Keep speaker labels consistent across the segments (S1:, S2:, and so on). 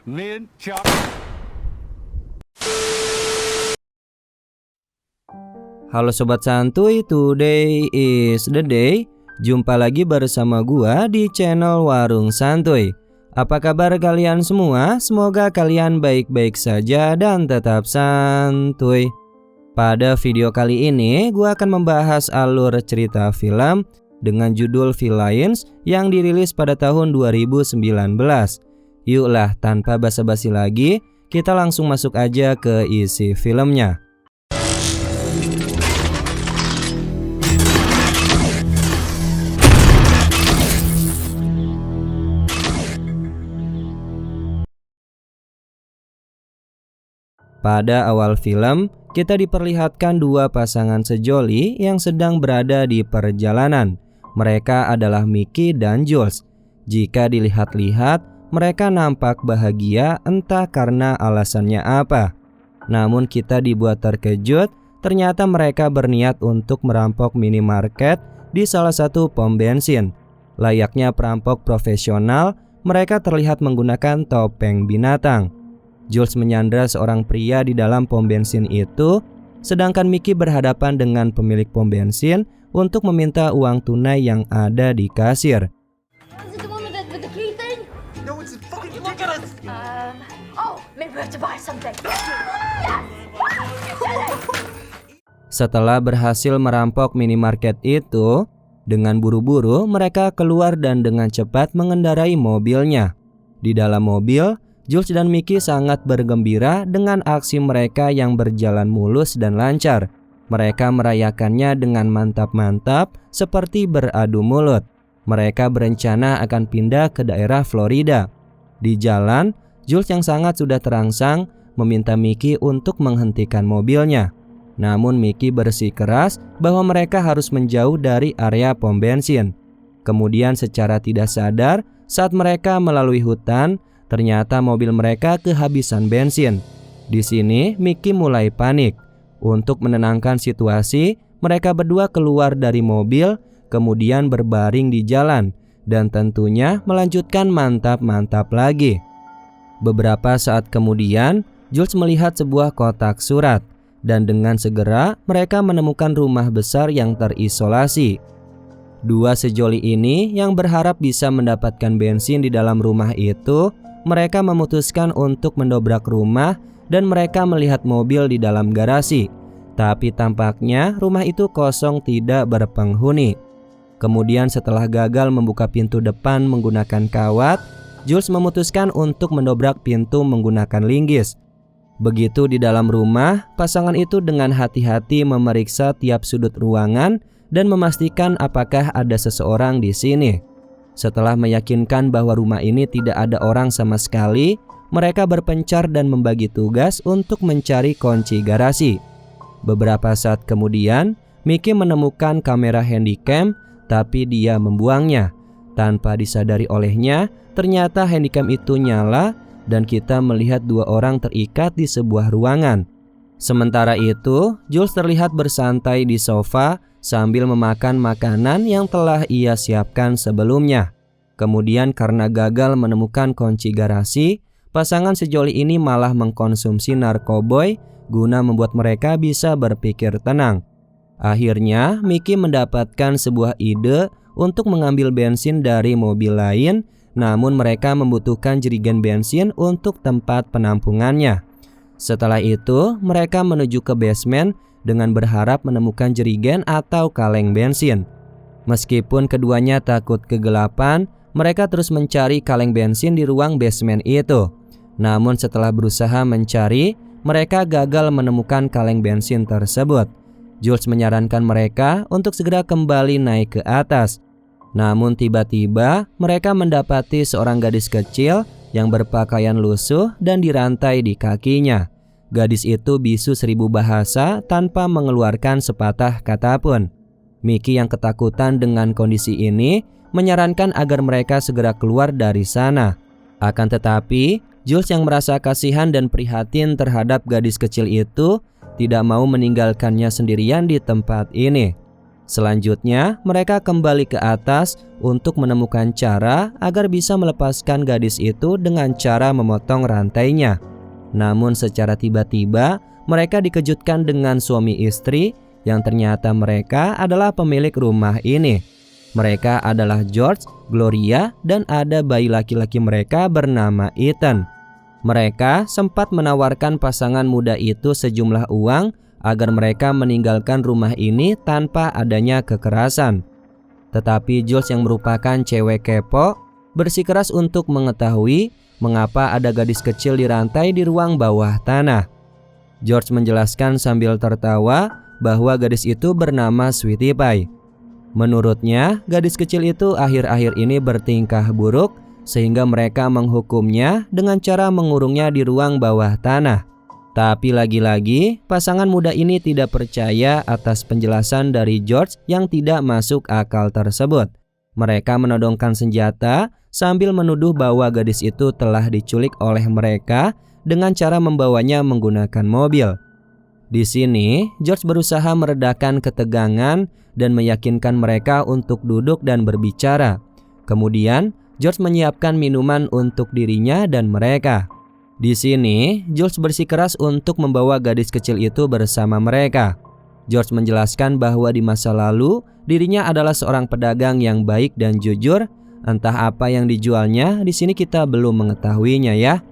S1: Lynn, Chuck.
S2: Halo Sobat Santuy, today is the day. Jumpa lagi bersama gua di channel Warung Santuy. Apa kabar kalian semua? Semoga kalian baik-baik saja dan tetap santuy. Pada video kali ini gua akan membahas alur cerita film dengan judul Villains yang dirilis pada tahun 2019. Yuklah, tanpa basa-basi lagi, kita langsung masuk aja ke isi filmnya. Pada awal film, kita diperlihatkan dua pasangan sejoli yang sedang berada di perjalanan. Mereka adalah Mickey dan Jules. Jika dilihat-lihat, mereka nampak bahagia entah karena alasannya apa. Namun kita dibuat terkejut, ternyata mereka berniat untuk merampok minimarket di salah satu pom bensin. Layaknya perampok profesional, mereka terlihat menggunakan topeng binatang. Jules menyandra seorang pria di dalam pom bensin itu, sedangkan Mickey berhadapan dengan pemilik pom bensin untuk meminta uang tunai yang ada di kasir.
S3: Is it the one with the key thing?
S4: No, it's fucking look at us.
S3: Oh, maybe we have to buy something.
S2: Setelah berhasil merampok minimarket itu, dengan buru-buru mereka keluar dan dengan cepat mengendarai mobilnya. Di dalam mobil, Jules dan Mickey sangat bergembira dengan aksi mereka yang berjalan mulus dan lancar. Mereka merayakannya dengan mantap-mantap seperti beradu mulut. Mereka berencana akan pindah ke daerah Florida. Di jalan, Jules yang sangat sudah terangsang meminta Mickey untuk menghentikan mobilnya. Namun Mickey bersikeras bahwa mereka harus menjauh dari area pom bensin. Kemudian secara tidak sadar, saat mereka melalui hutan, ternyata mobil mereka kehabisan bensin. Di sini Mickey mulai panik. Untuk menenangkan situasi, mereka berdua keluar dari mobil, kemudian berbaring di jalan, dan tentunya melanjutkan mantap-mantap lagi. Beberapa saat kemudian, Jules melihat sebuah kotak surat, dan dengan segera mereka menemukan rumah besar yang terisolasi. Dua sejoli ini yang berharap bisa mendapatkan bensin di dalam rumah itu, mereka memutuskan untuk mendobrak rumah dan mereka melihat mobil di dalam garasi. Tapi tampaknya rumah itu kosong, tidak berpenghuni. Kemudian setelah gagal membuka pintu depan menggunakan kawat, Jules memutuskan untuk mendobrak pintu menggunakan linggis. Begitu di dalam rumah, pasangan itu dengan hati-hati memeriksa tiap sudut ruangan dan memastikan apakah ada seseorang di sini. Setelah meyakinkan bahwa rumah ini tidak ada orang sama sekali, mereka berpencar dan membagi tugas untuk mencari kunci garasi. Beberapa saat kemudian, Mickey menemukan kamera handycam, tapi dia membuangnya. Tanpa disadari olehnya, ternyata handycam itu nyala dan kita melihat dua orang terikat di sebuah ruangan. Sementara itu, Jules terlihat bersantai di sofa sambil memakan makanan yang telah ia siapkan sebelumnya. Kemudian karena gagal menemukan kunci garasi, pasangan sejoli ini malah mengkonsumsi narkoboy guna membuat mereka bisa berpikir tenang. Akhirnya, Mickey mendapatkan sebuah ide untuk mengambil bensin dari mobil lain, namun mereka membutuhkan jerigen bensin untuk tempat penampungannya. Setelah itu, mereka menuju ke basement dengan berharap menemukan jerigen atau kaleng bensin. Meskipun keduanya takut kegelapan, mereka terus mencari kaleng bensin di ruang basement itu. Namun setelah berusaha mencari, mereka gagal menemukan kaleng bensin tersebut. Jules menyarankan mereka untuk segera kembali naik ke atas. Namun tiba-tiba mereka mendapati seorang gadis kecil yang berpakaian lusuh dan dirantai di kakinya. Gadis itu bisu 1000 bahasa tanpa mengeluarkan sepatah kata pun. Mickey yang ketakutan dengan kondisi ini menyarankan agar mereka segera keluar dari sana. Akan tetapi, Jules yang merasa kasihan dan prihatin terhadap gadis kecil itu tidak mau meninggalkannya sendirian di tempat ini. Selanjutnya, mereka kembali ke atas untuk menemukan cara agar bisa melepaskan gadis itu dengan cara memotong rantainya. Namun secara tiba-tiba, mereka dikejutkan dengan suami istri yang ternyata mereka adalah pemilik rumah ini. Mereka adalah George, Gloria, dan ada bayi laki-laki mereka bernama Ethan. Mereka sempat menawarkan pasangan muda itu sejumlah uang agar mereka meninggalkan rumah ini tanpa adanya kekerasan. Tetapi Jules yang merupakan cewek kepo bersikeras untuk mengetahui mengapa ada gadis kecil dirantai di ruang bawah tanah. George menjelaskan sambil tertawa bahwa gadis itu bernama Sweetie Pie. Menurutnya, gadis kecil itu akhir-akhir ini bertingkah buruk sehingga mereka menghukumnya dengan cara mengurungnya di ruang bawah tanah. Tapi lagi-lagi, pasangan muda ini tidak percaya atas penjelasan dari George yang tidak masuk akal tersebut. Mereka menodongkan senjata sambil menuduh bahwa gadis itu telah diculik oleh mereka dengan cara membawanya menggunakan mobil. Di sini, George berusaha meredakan ketegangan dan meyakinkan mereka untuk duduk dan berbicara. Kemudian, George menyiapkan minuman untuk dirinya dan mereka. Di sini, George bersikeras untuk membawa gadis kecil itu bersama mereka. George menjelaskan bahwa di masa lalu, dirinya adalah seorang pedagang yang baik dan jujur. Entah apa yang dijualnya, di sini kita belum mengetahuinya ya.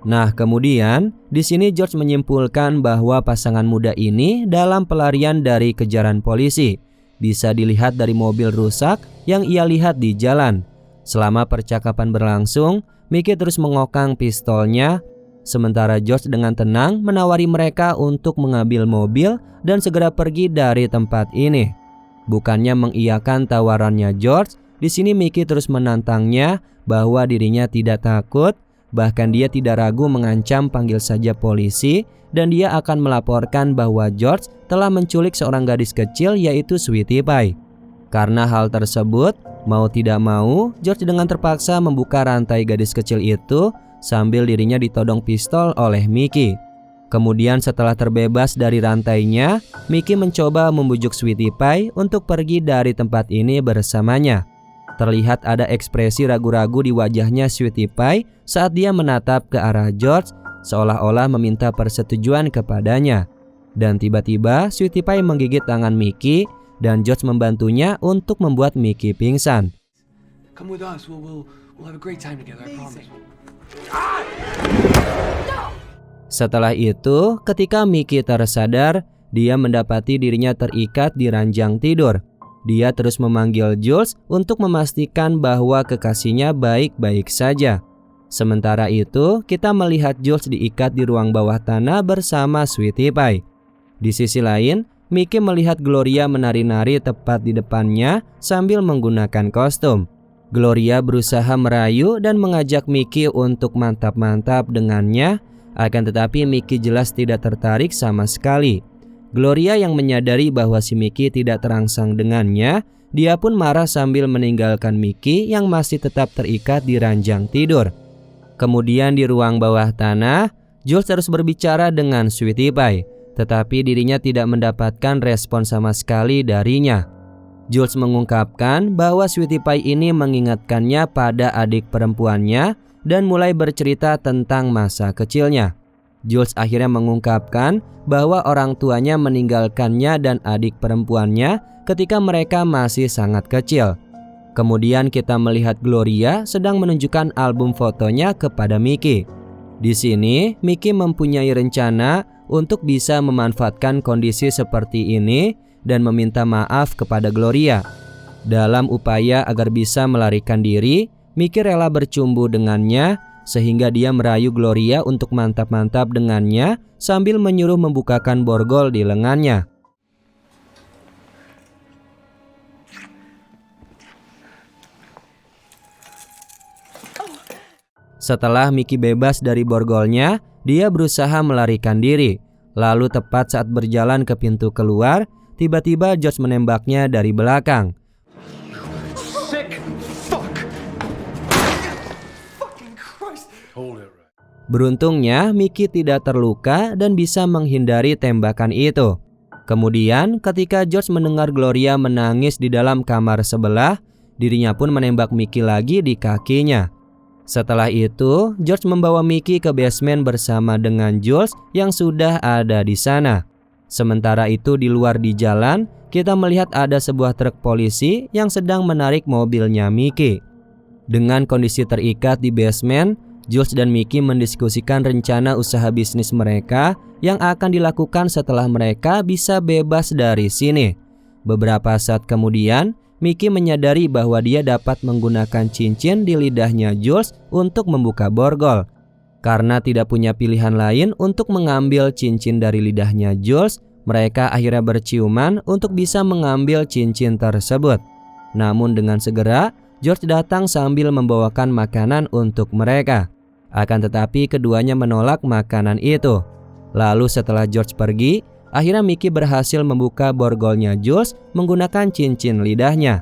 S2: Nah, kemudian di sini George menyimpulkan bahwa pasangan muda ini dalam pelarian dari kejaran polisi. Bisa dilihat dari mobil rusak yang ia lihat di jalan. Selama percakapan berlangsung, Mickey terus mengokang pistolnya, sementara George dengan tenang menawari mereka untuk mengambil mobil dan segera pergi dari tempat ini. Bukannya mengiyakan tawarannya George, di sini Mickey terus menantangnya bahwa dirinya tidak takut. Bahkan dia tidak ragu mengancam panggil saja polisi dan dia akan melaporkan bahwa George telah menculik seorang gadis kecil yaitu Sweetie Pie. Karena hal tersebut, mau tidak mau, George dengan terpaksa membuka rantai gadis kecil itu sambil dirinya ditodong pistol oleh Mickey. Kemudian setelah terbebas dari rantainya, Mickey mencoba membujuk Sweetie Pie untuk pergi dari tempat ini bersamanya. Terlihat ada ekspresi ragu-ragu di wajahnya Sweetie Pie saat dia menatap ke arah George seolah-olah meminta persetujuan kepadanya. Dan tiba-tiba Sweetie Pie menggigit tangan Mickey dan George membantunya untuk membuat Mickey pingsan.
S4: Come with us. We'll have a great time together. I promise.
S2: Setelah itu, ketika Mickey tersadar, dia mendapati dirinya terikat di ranjang tidur. Dia terus memanggil Jules untuk memastikan bahwa kekasihnya baik-baik saja. Sementara itu, kita melihat Jules diikat di ruang bawah tanah bersama Sweetie Pie. Di sisi lain, Mickey melihat Gloria menari-nari tepat di depannya sambil menggunakan kostum. Gloria berusaha merayu dan mengajak Mickey untuk mantap-mantap dengannya, akan tetapi Mickey jelas tidak tertarik sama sekali. Gloria yang menyadari bahwa si Mickey tidak terangsang dengannya, dia pun marah sambil meninggalkan Mickey yang masih tetap terikat di ranjang tidur. Kemudian di ruang bawah tanah, Jules terus berbicara dengan Sweetie Pie, tetapi dirinya tidak mendapatkan respon sama sekali darinya. Jules mengungkapkan bahwa Sweetie Pie ini mengingatkannya pada adik perempuannya dan mulai bercerita tentang masa kecilnya. Jules akhirnya mengungkapkan bahwa orang tuanya meninggalkannya dan adik perempuannya ketika mereka masih sangat kecil. Kemudian kita melihat Gloria sedang menunjukkan album fotonya kepada Mickey. Di sini, Mickey mempunyai rencana untuk bisa memanfaatkan kondisi seperti ini dan meminta maaf kepada Gloria. Dalam upaya agar bisa melarikan diri, Mickey rela bercumbu dengannya sehingga dia merayu Gloria untuk mantap-mantap dengannya sambil menyuruh membukakan borgol di lengannya. Setelah Mickey bebas dari borgolnya, dia berusaha melarikan diri. Lalu tepat saat berjalan ke pintu keluar, tiba-tiba George menembaknya dari belakang.
S4: Sick fuck. Fucking Christ. Hold it right.
S2: Beruntungnya Mickey tidak terluka dan bisa menghindari tembakan itu. Kemudian ketika George mendengar Gloria menangis di dalam kamar sebelah, dirinya pun menembak Mickey lagi di kakinya. Setelah itu, George membawa Mickey ke basement bersama dengan Jules yang sudah ada di sana. Sementara itu di luar di jalan, kita melihat ada sebuah truk polisi yang sedang menarik mobilnya Mickey. Dengan kondisi terikat di basement, Jules dan Mickey mendiskusikan rencana usaha bisnis mereka yang akan dilakukan setelah mereka bisa bebas dari sini. Beberapa saat kemudian, Mickey menyadari bahwa dia dapat menggunakan cincin di lidahnya Jules untuk membuka borgol. Karena tidak punya pilihan lain untuk mengambil cincin dari lidahnya Jules, mereka akhirnya berciuman untuk bisa mengambil cincin tersebut. Namun dengan segera, George datang sambil membawakan makanan untuk mereka. Akan tetapi keduanya menolak makanan itu. Lalu setelah George pergi, akhirnya Mickey berhasil membuka borgolnya Jules menggunakan cincin lidahnya.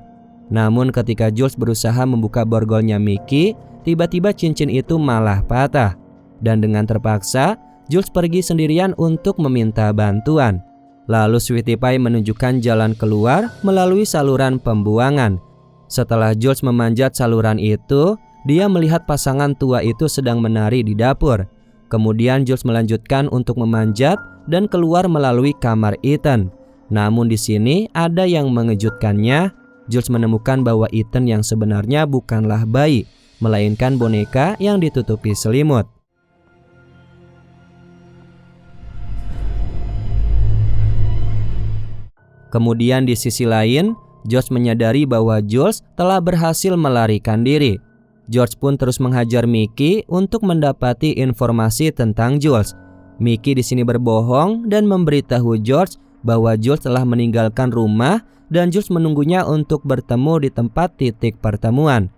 S2: Namun ketika Jules berusaha membuka borgolnya Mickey, tiba-tiba cincin itu malah patah. Dan dengan terpaksa, Jules pergi sendirian untuk meminta bantuan. Lalu Sweetie Pie menunjukkan jalan keluar melalui saluran pembuangan. Setelah Jules memanjat saluran itu, dia melihat pasangan tua itu sedang menari di dapur. Kemudian Jules melanjutkan untuk memanjat dan keluar melalui kamar Ethan. Namun di sini ada yang mengejutkannya. Jules menemukan bahwa Ethan yang sebenarnya bukanlah bayi, melainkan boneka yang ditutupi selimut. Kemudian di sisi lain, George menyadari bahwa Jules telah berhasil melarikan diri. George pun terus menghajar Mickey untuk mendapati informasi tentang Jules. Mickey di sini berbohong dan memberitahu George bahwa Jules telah meninggalkan rumah dan Jules menunggunya untuk bertemu di tempat titik pertemuan.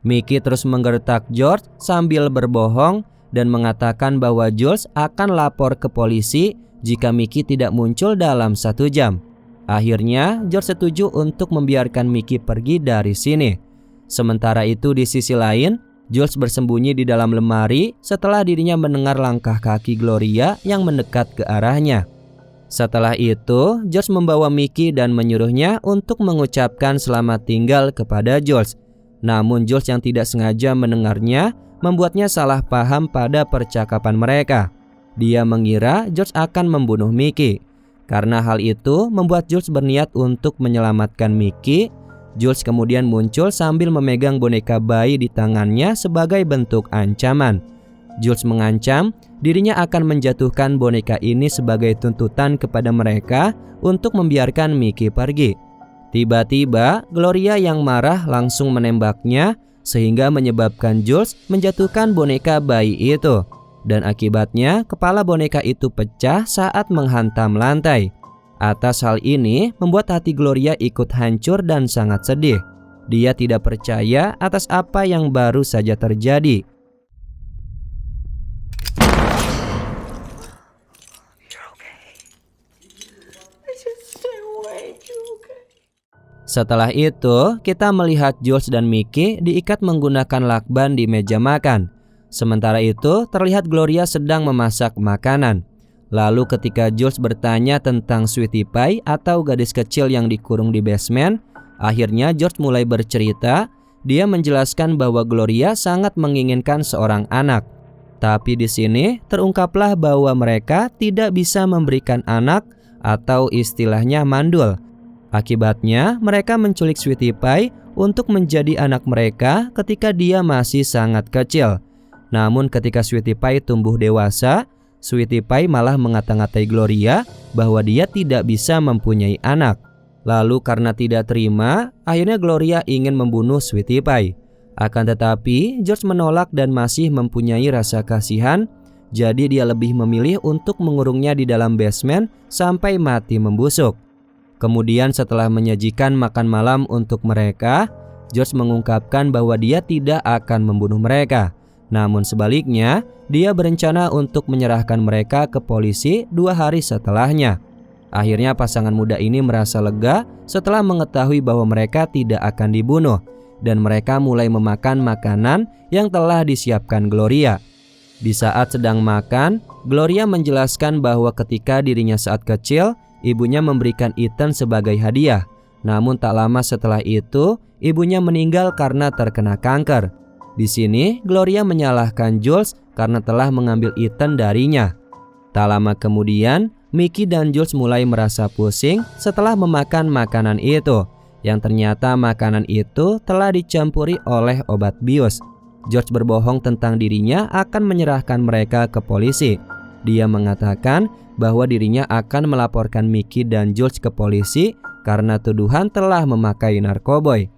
S2: Mickey terus menggertak George sambil berbohong dan mengatakan bahwa Jules akan lapor ke polisi jika Mickey tidak muncul dalam 1 jam. Akhirnya George setuju untuk membiarkan Mickey pergi dari sini. Sementara itu di sisi lain, Jules bersembunyi di dalam lemari setelah dirinya mendengar langkah kaki Gloria yang mendekat ke arahnya. Setelah itu, George membawa Mickey dan menyuruhnya untuk mengucapkan selamat tinggal kepada Jules. Namun Jules yang tidak sengaja mendengarnya membuatnya salah paham pada percakapan mereka. Dia mengira George akan membunuh Mickey. Karena hal itu membuat Jules berniat untuk menyelamatkan Mickey. Jules kemudian muncul sambil memegang boneka bayi di tangannya sebagai bentuk ancaman. Jules mengancam dirinya akan menjatuhkan boneka ini sebagai tuntutan kepada mereka untuk membiarkan Mickey pergi. Tiba-tiba Gloria yang marah langsung menembaknya sehingga menyebabkan Jules menjatuhkan boneka bayi itu. Dan akibatnya kepala boneka itu pecah saat menghantam lantai. Atas hal ini membuat hati Gloria ikut hancur dan sangat sedih. Dia tidak percaya atas apa yang baru saja terjadi. Setelah itu, kita melihat Jules dan Mickey diikat menggunakan lakban di meja makan. Sementara itu, terlihat Gloria sedang memasak makanan. Lalu ketika Jules bertanya tentang Sweetie Pie atau gadis kecil yang dikurung di basement, akhirnya George mulai bercerita. Dia menjelaskan bahwa Gloria sangat menginginkan seorang anak. Tapi di sini terungkaplah bahwa mereka tidak bisa memberikan anak atau istilahnya mandul. Akibatnya mereka menculik Sweetie Pie untuk menjadi anak mereka ketika dia masih sangat kecil. Namun ketika Sweetie Pie tumbuh dewasa, Sweetie Pie malah mengata-ngatai Gloria bahwa dia tidak bisa mempunyai anak. Lalu karena tidak terima, akhirnya Gloria ingin membunuh Sweetie Pie. Akan tetapi George menolak dan masih mempunyai rasa kasihan. Jadi dia lebih memilih untuk mengurungnya di dalam basement sampai mati membusuk. Kemudian setelah menyajikan makan malam untuk mereka, George mengungkapkan bahwa dia tidak akan membunuh mereka. Namun sebaliknya, dia berencana untuk menyerahkan mereka ke polisi 2 hari setelahnya. Akhirnya pasangan muda ini merasa lega setelah mengetahui bahwa mereka tidak akan dibunuh. Dan mereka mulai memakan makanan yang telah disiapkan Gloria. Di saat sedang makan, Gloria menjelaskan bahwa ketika dirinya saat kecil, ibunya memberikan Ethan sebagai hadiah. Namun tak lama setelah itu, ibunya meninggal karena terkena kanker. Di sini, Gloria menyalahkan Jules karena telah mengambil Ethan darinya. Tak lama kemudian, Mickey dan Jules mulai merasa pusing setelah memakan makanan itu, yang ternyata makanan itu telah dicampuri oleh obat bius. George berbohong tentang dirinya akan menyerahkan mereka ke polisi. Dia mengatakan bahwa dirinya akan melaporkan Mickey dan Jules ke polisi karena tuduhan telah memakai narkoboy.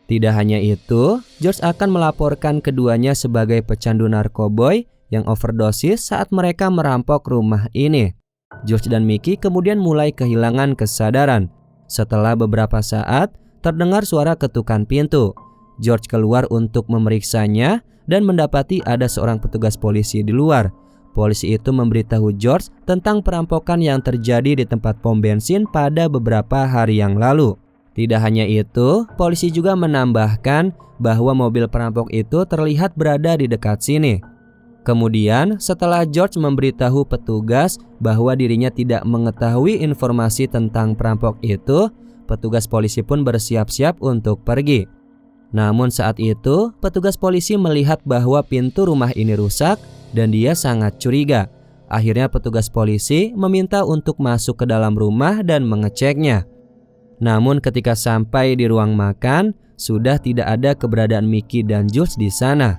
S2: Tidak hanya itu, George akan melaporkan keduanya sebagai pecandu narkoboy yang overdosis saat mereka merampok rumah ini. George dan Mickey kemudian mulai kehilangan kesadaran. Setelah beberapa saat, terdengar suara ketukan pintu. George keluar untuk memeriksanya dan mendapati ada seorang petugas polisi di luar. Polisi itu memberitahu George tentang perampokan yang terjadi di tempat pom bensin pada beberapa hari yang lalu. Tidak hanya itu, polisi juga menambahkan bahwa mobil perampok itu terlihat berada di dekat sini. Kemudian, setelah George memberitahu petugas bahwa dirinya tidak mengetahui informasi tentang perampok itu, petugas polisi pun bersiap-siap untuk pergi. Namun saat itu, petugas polisi melihat bahwa pintu rumah ini rusak dan dia sangat curiga. Akhirnya petugas polisi meminta untuk masuk ke dalam rumah dan mengeceknya. Namun ketika sampai di ruang makan, sudah tidak ada keberadaan Mickey dan Jules di sana.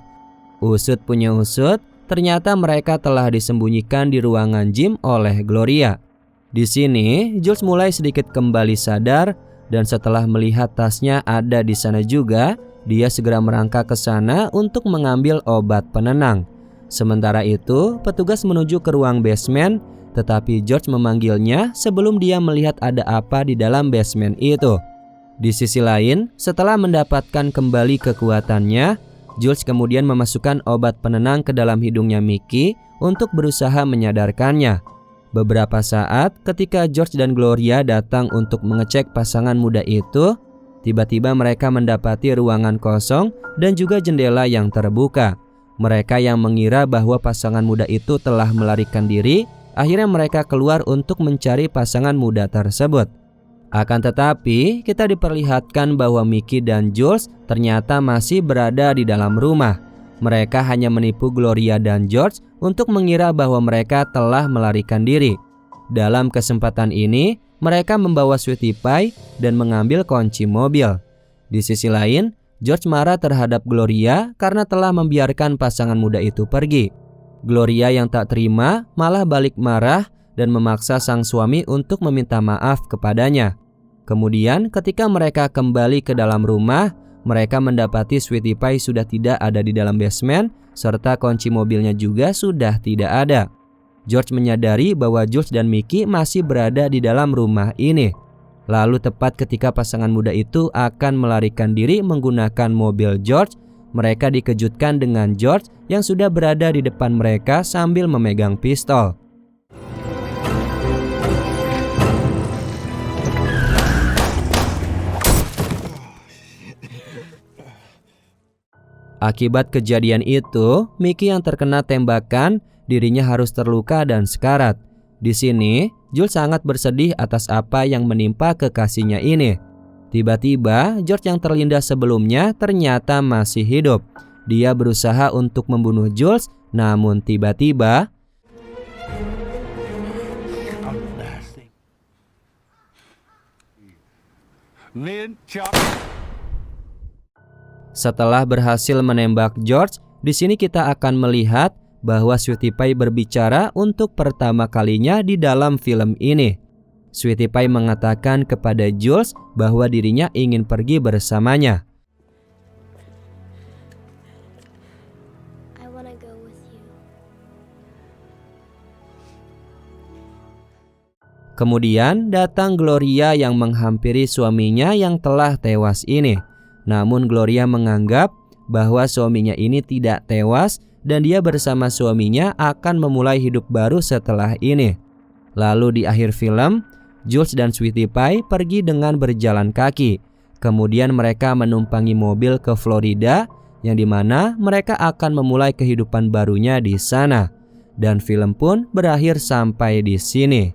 S2: Usut punya usut, ternyata mereka telah disembunyikan di ruangan gym oleh Gloria. Di sini, Jules mulai sedikit kembali sadar dan setelah melihat tasnya ada di sana juga, dia segera merangkak ke sana untuk mengambil obat penenang. Sementara itu, petugas menuju ke ruang basement, tetapi George memanggilnya sebelum dia melihat ada apa di dalam basement itu. Di sisi lain, setelah mendapatkan kembali kekuatannya, Jules kemudian memasukkan obat penenang ke dalam hidungnya Mickey untuk berusaha menyadarkannya. Beberapa saat ketika George dan Gloria datang untuk mengecek pasangan muda itu, tiba-tiba mereka mendapati ruangan kosong dan juga jendela yang terbuka. Mereka yang mengira bahwa pasangan muda itu telah melarikan diri, akhirnya mereka keluar untuk mencari pasangan muda tersebut. Akan tetapi, kita diperlihatkan bahwa Mickey dan Jules ternyata masih berada di dalam rumah. Mereka hanya menipu Gloria dan George untuk mengira bahwa mereka telah melarikan diri. Dalam kesempatan ini, mereka membawa Sweetie Pie dan mengambil kunci mobil. Di sisi lain, George marah terhadap Gloria karena telah membiarkan pasangan muda itu pergi. Gloria yang tak terima malah balik marah dan memaksa sang suami untuk meminta maaf kepadanya. Kemudian ketika mereka kembali ke dalam rumah, mereka mendapati Sweetie Pie sudah tidak ada di dalam basement, serta kunci mobilnya juga sudah tidak ada. George menyadari bahwa Jules dan Mickey masih berada di dalam rumah ini. Lalu tepat ketika pasangan muda itu akan melarikan diri menggunakan mobil George, mereka dikejutkan dengan George yang sudah berada di depan mereka sambil memegang pistol. Akibat kejadian itu, Mickey yang terkena tembakan, dirinya harus terluka dan sekarat. Di sini, Jules sangat bersedih atas apa yang menimpa kekasihnya ini. Tiba-tiba, George yang terlindas sebelumnya ternyata masih hidup. Dia berusaha untuk membunuh Jules, namun tiba-tiba setelah berhasil menembak George, di sini kita akan melihat bahwa Sweetie Pie berbicara untuk pertama kalinya di dalam film ini. Sweetie Pie mengatakan kepada Jules bahwa dirinya ingin pergi bersamanya.
S3: I wanna go with you.
S2: Kemudian datang Gloria yang menghampiri suaminya yang telah tewas ini. Namun Gloria menganggap bahwa suaminya ini tidak tewas dan dia bersama suaminya akan memulai hidup baru setelah ini. Lalu di akhir film, Jules dan Sweetie Pie pergi dengan berjalan kaki. Kemudian mereka menumpangi mobil ke Florida, yang dimana mereka akan memulai kehidupan barunya di sana. Dan film pun berakhir sampai di sini.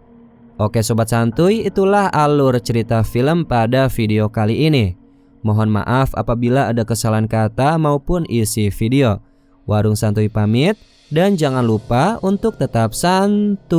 S2: Oke sobat santuy, itulah alur cerita film pada video kali ini. Mohon maaf apabila ada kesalahan kata maupun isi video. Warung Santuy pamit, dan jangan lupa untuk tetap santuy.